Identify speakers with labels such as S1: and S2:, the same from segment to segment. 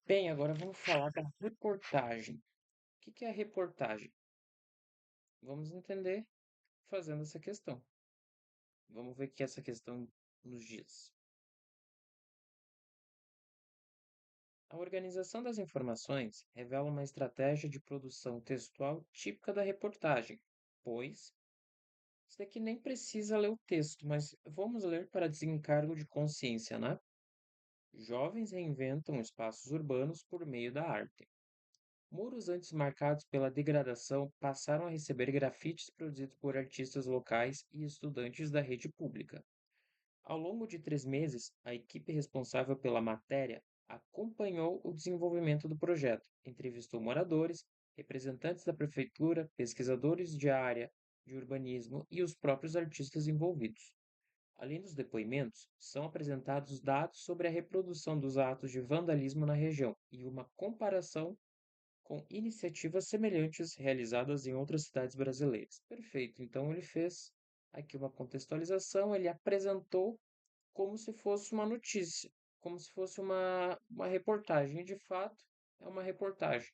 S1: Bem, agora vamos falar da reportagem. O que é a reportagem? Vamos entender fazendo essa questão. Vamos ver o que essa questão nos diz. A organização das informações revela uma estratégia de produção textual típica da reportagem, pois isso daqui nem precisa ler o texto, mas vamos ler para desencargo de consciência, né? Jovens reinventam espaços urbanos por meio da arte. Muros antes marcados pela degradação passaram a receber grafites produzidos por artistas locais e estudantes da rede pública. Ao longo de 3 meses, a equipe responsável pela matéria acompanhou o desenvolvimento do projeto, entrevistou moradores, representantes da prefeitura, pesquisadores de área de urbanismo e os próprios artistas envolvidos. Além dos depoimentos, são apresentados dados sobre a reprodução dos atos de vandalismo na região e uma comparação com iniciativas semelhantes realizadas em outras cidades brasileiras. Perfeito. Então ele fez aqui uma contextualização, ele apresentou como se fosse uma notícia, como se fosse uma reportagem. E de fato, é uma reportagem.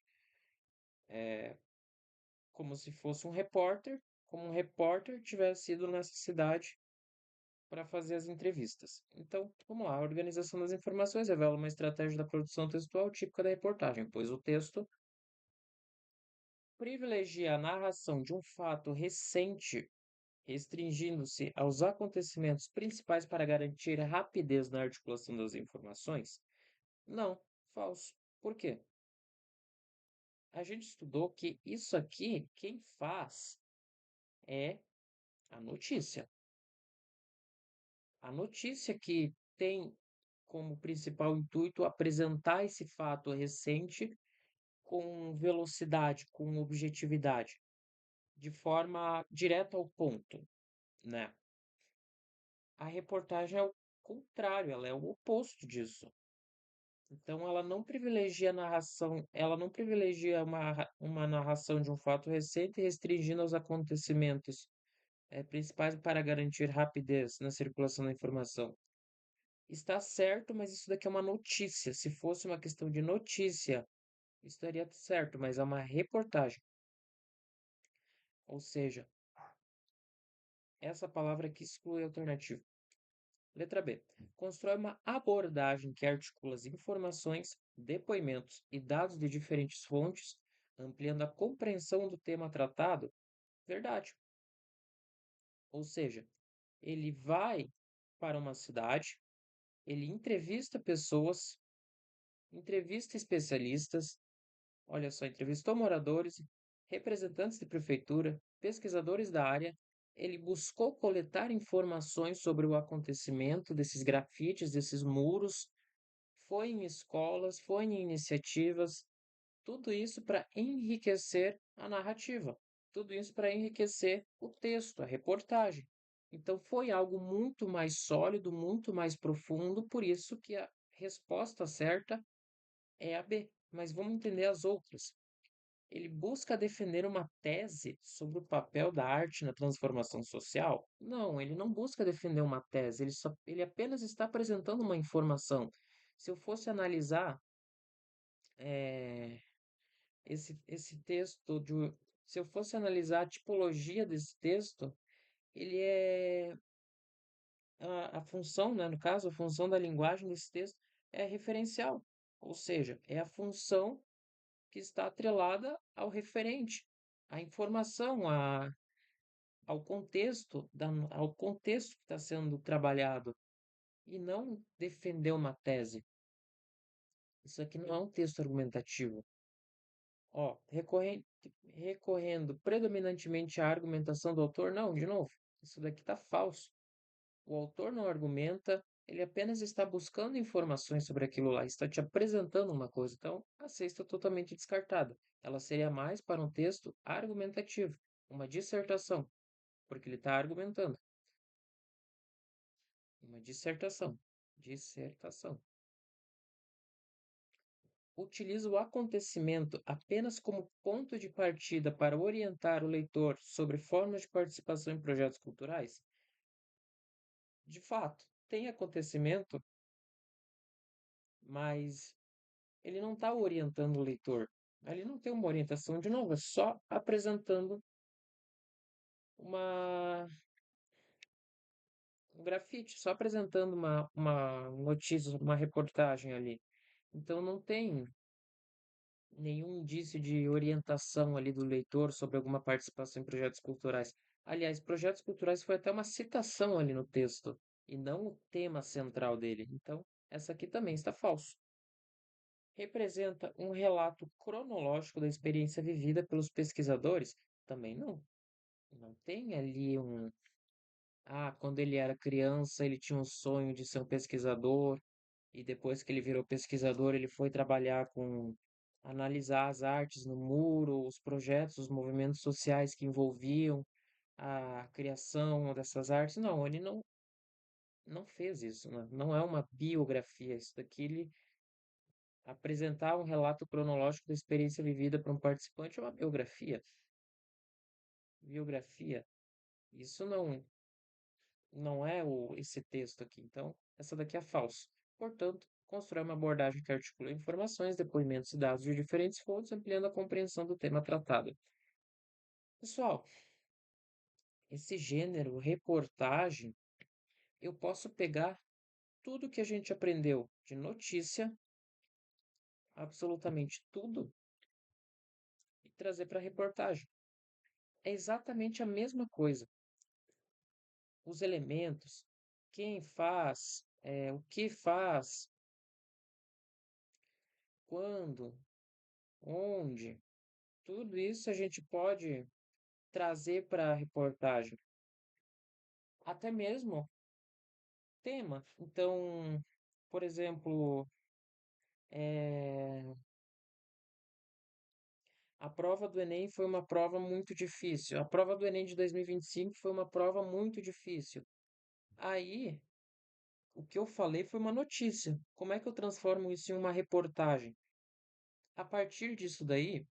S1: É como se fosse um repórter, como um repórter tivesse ido nessa cidade para fazer as entrevistas. Então, vamos lá. A organização das informações revela uma estratégia da produção textual típica da reportagem, pois o texto privilegia a narração de um fato recente, restringindo-se aos acontecimentos principais para garantir rapidez na articulação das informações? Não, falso. Por quê? A gente estudou que isso aqui, quem faz é a notícia. A notícia que tem como principal intuito apresentar esse fato recente com velocidade, com objetividade, de forma direta ao ponto, né? A reportagem é o contrário, ela é o oposto disso. Então, ela não privilegia a narração, ela não privilegia uma narração de um fato recente, restringindo aos acontecimentos principais para garantir rapidez na circulação da informação. Está certo, mas isso daqui é uma notícia. Se fosse uma questão de notícia, estaria certo, mas é uma reportagem. Ou seja, essa palavra aqui exclui a alternativa. Letra B. Constrói uma abordagem que articula as informações, depoimentos e dados de diferentes fontes, ampliando a compreensão do tema tratado. Verdade. Ou seja, ele vai para uma cidade, ele entrevista pessoas, entrevista especialistas, olha só, entrevistou moradores, representantes de prefeitura, pesquisadores da área. Ele buscou coletar informações sobre o acontecimento desses grafites, desses muros, foi em escolas, foi em iniciativas, tudo isso para enriquecer a narrativa, tudo isso para enriquecer o texto, a reportagem. Então foi algo muito mais sólido, muito mais profundo, por isso que a resposta certa é a B. Mas vamos entender as outras. Ele busca defender uma tese sobre o papel da arte na transformação social? Não, ele não busca defender uma tese, ele apenas está apresentando uma informação. Se eu fosse analisar esse texto, se eu fosse analisar a tipologia desse texto, ele é a função, né, no caso, a função da linguagem desse texto é referencial, ou seja, é a função que está atrelada ao referente, à informação, ao contexto que está sendo trabalhado, e não defender uma tese. Isso aqui não é um texto argumentativo. Ó, recorrendo predominantemente à argumentação do autor, não, de novo, isso daqui está falso. O autor não argumenta, ele apenas está buscando informações sobre aquilo lá, está te apresentando uma coisa. Então, a C está totalmente descartada. Ela seria mais para um texto argumentativo, uma dissertação, porque ele está argumentando. Uma dissertação. Dissertação. Utiliza o acontecimento apenas como ponto de partida para orientar o leitor sobre formas de participação em projetos culturais? De fato, tem acontecimento, mas Ele não está orientando o leitor. Ele não tem uma orientação, de novo, é só apresentando uma, um grafite, só apresentando uma notícia, uma reportagem ali. Então não tem nenhum indício de orientação ali do leitor sobre alguma participação em projetos culturais. Aliás, projetos culturais foi até uma citação ali no texto, e não o tema central dele. Então, essa aqui também está falso. Representa um relato cronológico da experiência vivida pelos pesquisadores? Também não. Não tem ali um. Ah, quando ele era criança, ele tinha um sonho de ser um pesquisador, e depois que ele virou pesquisador, ele foi trabalhar com analisar as artes no muro, os projetos, os movimentos sociais que envolviam a criação dessas artes. Não, ele não fez isso, né? Não é uma biografia. Isso daqui ele apresentar um relato cronológico da experiência vivida por um participante é uma biografia. Biografia. Isso não é esse texto aqui. Então, essa daqui é falso. Portanto, constrói uma abordagem que articula informações, depoimentos e dados de diferentes fontes, ampliando a compreensão do tema tratado. Pessoal, esse gênero, reportagem, eu posso pegar tudo que a gente aprendeu de notícia, absolutamente tudo, e trazer para reportagem. É exatamente a mesma coisa. Os elementos, quem faz, o que faz, quando, onde, tudo isso a gente pode trazer para a reportagem. Até mesmo tema. Então, por exemplo, eh, a prova do Enem foi uma prova muito difícil. A prova do Enem de 2025 foi uma prova muito difícil. Aí, o que eu falei foi uma notícia. Como é que eu transformo isso em uma reportagem? A partir disso daí,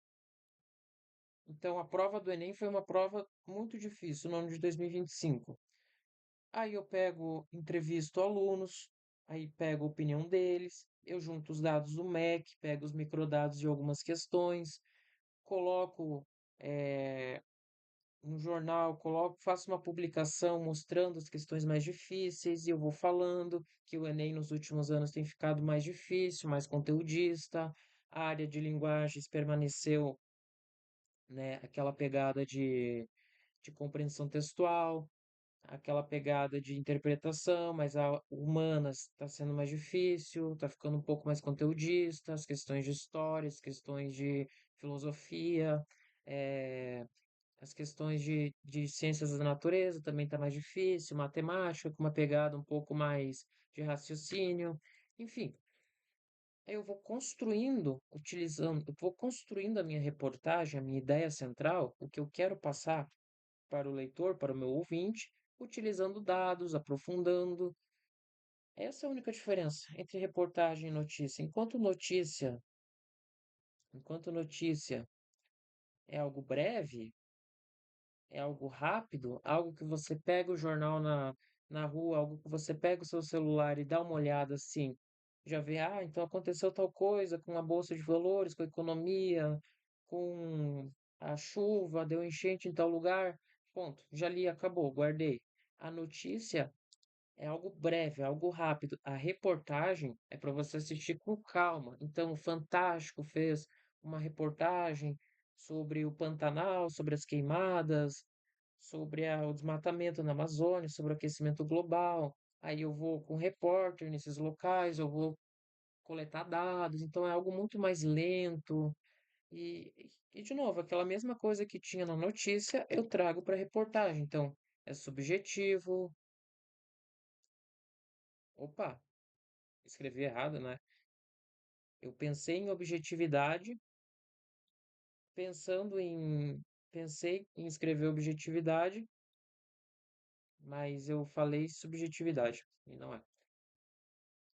S1: então a prova do Enem foi uma prova muito difícil no ano de 2025. Aí eu pego, entrevisto alunos, aí pego a opinião deles, eu junto os dados do MEC, pego os microdados de algumas questões, coloco no jornal, coloco, faço uma publicação mostrando as questões mais difíceis e eu vou falando que o Enem nos últimos anos tem ficado mais difícil, mais conteudista, a área de linguagens permaneceu, né, aquela pegada de compreensão textual, aquela pegada de interpretação, mas a humanas está sendo mais difícil, está ficando um pouco mais conteudista, as questões de história, as questões de filosofia, eh, as questões de ciências da natureza também está mais difícil, matemática com uma pegada um pouco mais de raciocínio, enfim. Eu vou construindo, eu vou construindo a minha reportagem, a minha ideia central, o que eu quero passar para o leitor, para o meu ouvinte, utilizando dados, aprofundando. Essa é a única diferença entre reportagem e notícia. Enquanto notícia é algo breve, é algo rápido, algo que você pega o jornal na rua, algo que você pega o seu celular e dá uma olhada assim, já vê, ah, então aconteceu tal coisa com a bolsa de valores, com a economia, com a chuva, deu enchente em tal lugar. Ponto, já li, acabou, guardei. A notícia é algo breve, é algo rápido. A reportagem é para você assistir com calma. Então, o Fantástico fez uma reportagem sobre o Pantanal, sobre as queimadas, sobre o desmatamento na Amazônia, sobre o aquecimento global. Aí eu vou com um repórter nesses locais, eu vou coletar dados. Então, é algo muito mais lento. De novo, aquela mesma coisa que tinha na notícia, eu trago para a reportagem. Então, é subjetivo. Opa, escrevi errado, né? Eu pensei em objetividade, pensando em. Pensei em escrever objetividade, mas eu falei subjetividade. E não é.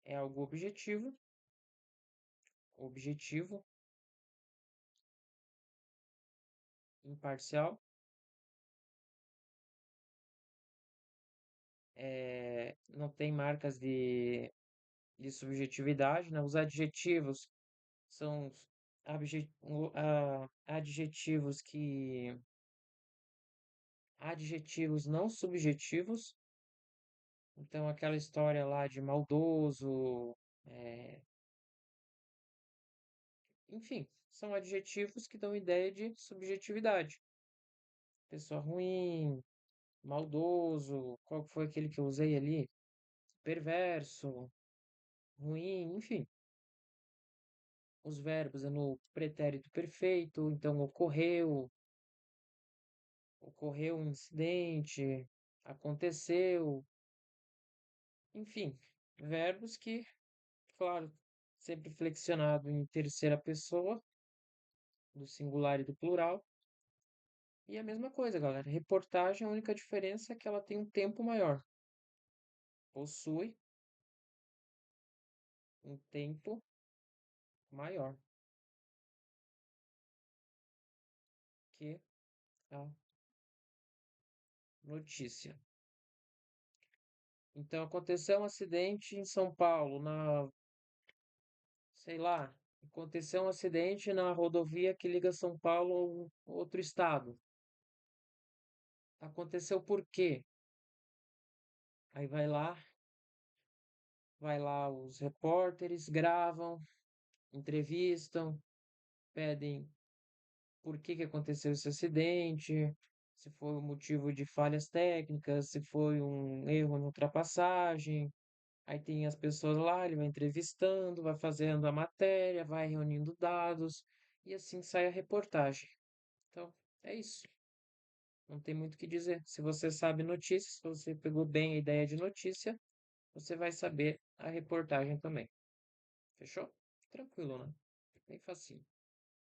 S1: É algo objetivo, objetivo, imparcial, não tem marcas de subjetividade, né? Os adjetivos São adjetivos não subjetivos. Então, aquela história lá de maldoso, é, enfim, são adjetivos que dão ideia de subjetividade. Pessoa ruim, maldoso, qual foi aquele que eu usei ali? Perverso, ruim, enfim. Os verbos é no pretérito perfeito, então ocorreu um incidente, aconteceu, enfim, verbos que, claro, sempre flexionado em terceira pessoa, do singular e do plural. E a mesma coisa, galera. Reportagem, a única diferença é que ela tem um tempo maior. Possui um tempo maior que a notícia. Então, aconteceu um acidente em São Paulo, sei lá, aconteceu um acidente na rodovia que liga São Paulo a um outro estado. Aconteceu por quê? Aí vai lá os repórteres, gravam, entrevistam, pedem por que que aconteceu esse acidente, se foi um motivo de falhas técnicas, se foi um erro na ultrapassagem. Aí tem as pessoas lá, ele vai entrevistando, vai fazendo a matéria, vai reunindo dados e assim sai a reportagem. Então, é isso. Não tem muito o que dizer. Se você sabe notícias, se você pegou bem a ideia de notícia, você vai saber a reportagem também. Fechou? Tranquilo, né? Bem facinho.